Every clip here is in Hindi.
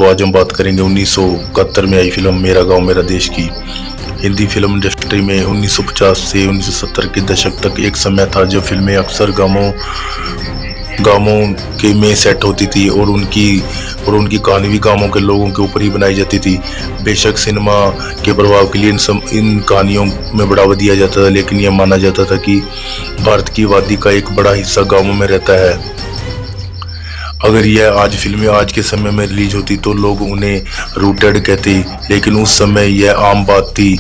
तो आज हम बात करेंगे 1971 में आई फिल्म मेरा गांव मेरा देश की। हिंदी फिल्म इंडस्ट्री में 1950 से 1970 के दशक तक एक समय था जब फिल्में अक्सर गांवों के में सेट होती थी और उनकी कहानी भी गांवों के लोगों के ऊपर ही बनाई जाती थी। बेशक सिनेमा के प्रभाव के लिए इन कहानियों में बढ़ावा दिया जाता था, लेकिन यह माना जाता था कि भारत की आबादी का एक बड़ा हिस्सा गांवों में रहता है। अगर यह फिल्में आज के समय में रिलीज होती तो लोग उन्हें रूटेड कहते, लेकिन उस समय यह आम बात थी।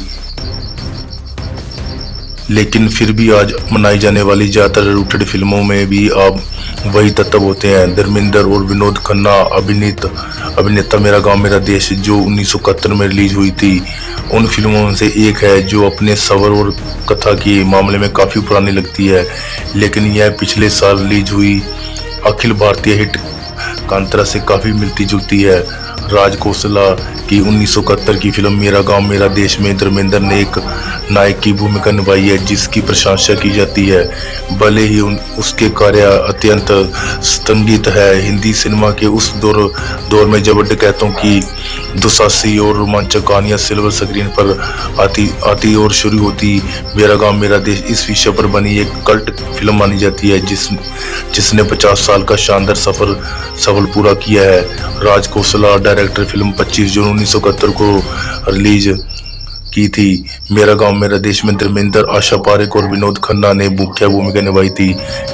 लेकिन फिर भी आज मनाई जाने वाली ज़्यादातर रूटेड फिल्मों में भी अब वही तत्व होते हैं। धर्मेंद्र और विनोद खन्ना अभिनेता मेरा गांव मेरा देश जो 1971 में रिलीज हुई थी, उन फिल्मों में से एक है जो अपने सवर और कथा के मामले में काफ़ी पुरानी लगती है, लेकिन यह पिछले साल रिलीज हुई अखिल भारतीय हिट कांतारा से काफ़ी मिलती जुलती है। राज खोसला की 1971 की फिल्म मेरा गांव मेरा देश में धर्मेंद्र ने एक नायक की भूमिका निभाई है, जिसकी प्रशंसा की जाती है, भले ही उसके कार्य अत्यंत स्तंभित है। हिंदी सिनेमा के उस दौर में जब डकैतों की दुस्साहसी और रोमांचक कहानियां सिल्वर स्क्रीन पर आती और शुरू होती, मेरा गांव मेरा देश इस विषय पर बनी एक कल्ट फिल्म मानी जाती है, जिसने 50 साल का शानदार सफल पूरा किया है। राज खोसला डायरेक्टर फिल्म 25 जून 1971 को रिलीज की थी। मेरा गांव मेरा देश में धर्मेंद्र, आशा पारेख और विनोद खन्ना ने मुख्य भूमिका निभाई थी।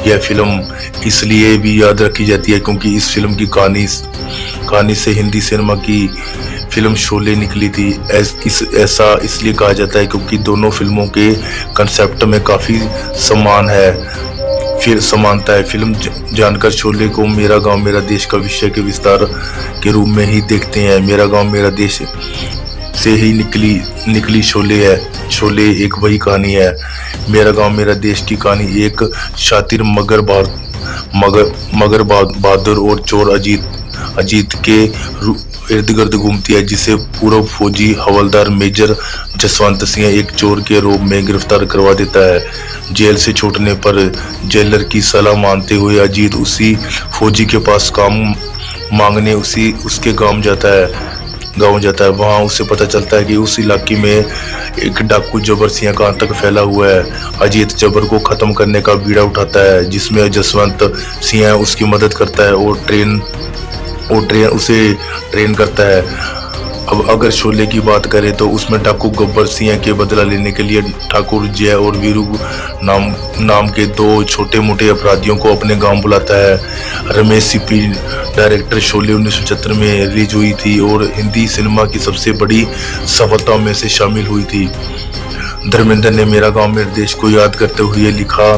यह फिल्म इसलिए भी याद रखी जाती है क्योंकि इस फिल्म की कहानी से हिंदी सिनेमा की फिल्म शोले निकली थी। ऐसा इसलिए कहा जाता है क्योंकि दोनों फिल्मों के कंसेप्ट में काफ़ी समानता है। फिल्म जानकर शोले को मेरा गांव मेरा देश का विषय के विस्तार के रूप में ही देखते हैं। मेरा गांव मेरा देश से ही निकली शोले है। शोले एक वही कहानी है। मेरा गांव मेरा देश की कहानी एक शातिर मगर बहादुर और चोर अजीत के इर्द गिर्द घूमती है, जिसे पूर्व फौजी हवलदार मेजर जसवंत सिंह एक चोर के रूप में गिरफ्तार करवा देता है। जेल से छूटने पर जेलर की सलाह मानते हुए अजीत उसी फौजी के पास काम मांगने उसके गांव जाता है। वहां उसे पता चलता है कि उस इलाके में एक डाकू जबर सिंह का आतंक फैला हुआ है। अजीत जबर को खत्म करने का बीड़ा उठाता है, जिसमें जसवंत सिंह उसकी मदद करता है और ट्रेन उसे ट्रेन करता है। अब अगर शोले की बात करें तो उसमें डाकू गब्बर सिंह के बदला लेने के लिए ठाकुर जय और वीरू नाम के दो छोटे मोटे अपराधियों को अपने गांव बुलाता है। रमेश सिप्पी डायरेक्टर शोले 1975 में रिलीज हुई थी और हिंदी सिनेमा की सबसे बड़ी सफलताओं में से शामिल हुई थी। धर्मेंद्र ने मेरा गांव मेरे देश को याद करते हुए लिखा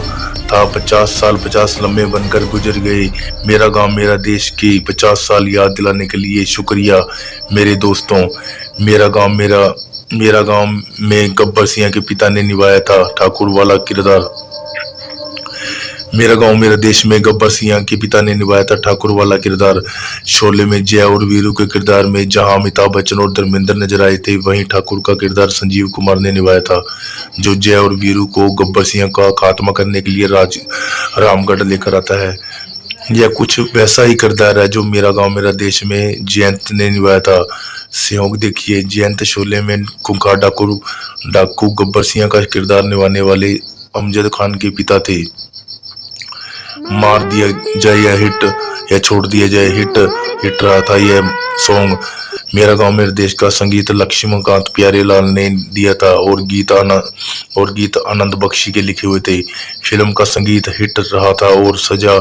था, 50 लम्बे बनकर गुजर गए। मेरा गांव मेरा देश के 50 साल याद दिलाने के लिए शुक्रिया मेरे दोस्तों। मेरा गांव में गब्बर सिंह के पिता ने निभाया था ठाकुर वाला किरदार। मेरा गांव मेरा देश में गब्बर सिंह के पिता ने निभाया था ठाकुर वाला किरदार। शोले में जय और वीरू के किरदार में जहां अमिताभ बच्चन और धर्मेंद्र नजर आए थे, वहीं ठाकुर का किरदार संजीव कुमार ने निभाया था, जो जय और वीरू को गब्बर सिंह का खात्मा करने के लिए रामगढ़ लेकर आता है। यह कुछ वैसा ही किरदार है जो मेरा गांव मेरा देश में जयंत ने निभाया था। सहयोग देखिए, जयंत शोले में खूंखार डाकू गब्बर सिंह का किरदार निभाने वाले अमजद खान के पिता थे। मार दिया जाए या हिट या छोड़ दिया जाए, हिट रहा था यह सॉन्ग। मेरा गांव मेरे देश का संगीत लक्ष्मीकांत प्यारेलाल ने दिया था और गीत आनंद बख्शी के लिखे हुए थे। फिल्म का संगीत हिट रहा था और सजा